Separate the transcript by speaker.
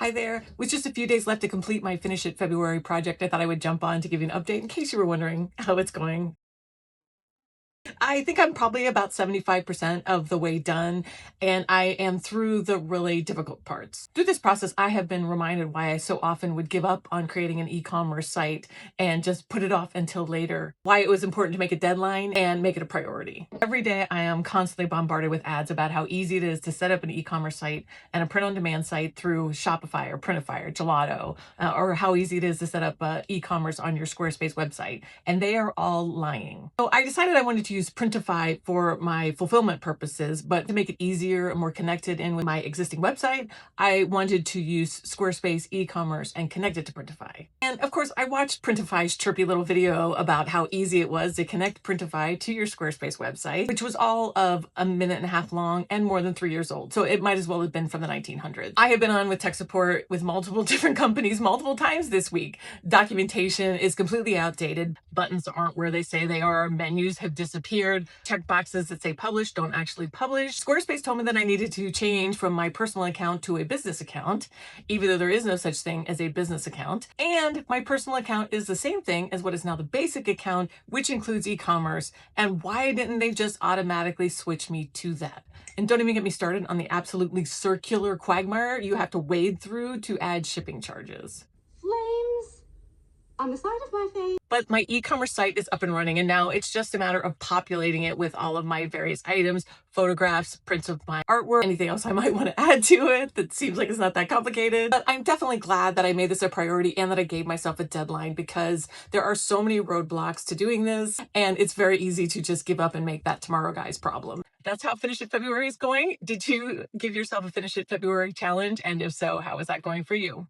Speaker 1: Hi there. With just a few days left to complete my Finish It February project, I thought I would jump on to give you an update in case you were wondering how it's going. I think I'm probably about 75% of the way done, and I am through the really difficult parts. Through this process, I have been reminded why I so often would give up on creating an e-commerce site and just put it off until later, why it was important to make a deadline and make it a priority. Every day, I am constantly bombarded with ads about how easy it is to set up an e-commerce site and a print-on-demand site through Shopify or Printify or Gelato, or how easy it is to set up e-commerce on your Squarespace website, and they are all lying. So I decided I wanted to use Printify for my fulfillment purposes, but to make it easier and more connected in with my existing website, I wanted to use Squarespace e-commerce and connect it to Printify. And of course, I watched Printify's chirpy little video about how easy it was to connect Printify to your Squarespace website, which was all of a minute and a half long and more than 3 years old. So it might as well have been from the 1900s. I have been on with tech support with multiple different companies multiple times this week. Documentation is completely outdated. Buttons aren't where they say they are. Menus have disappeared. Check boxes that say publish don't actually publish. Squarespace told me that I needed to change from my personal account to a business account, even though there is no such thing as a business account. And my personal account is the same thing as what is now the basic account, which includes e-commerce. And why didn't they just automatically switch me to that? And don't even get me started on the absolutely circular quagmire you have to wade through to add shipping charges.
Speaker 2: Flames on the side of my face.
Speaker 1: But my e-commerce site is up and running, and now it's just a matter of populating it with all of my various items, photographs, prints of my artwork, anything else I might want to add to it that seems like it's not that complicated. But I'm definitely glad that I made this a priority and that I gave myself a deadline, because there are so many roadblocks to doing this, and it's very easy to just give up and make that tomorrow guy's problem. That's how Finish It February is going. Did you give yourself a Finish It February challenge? And if so, how is that going for you?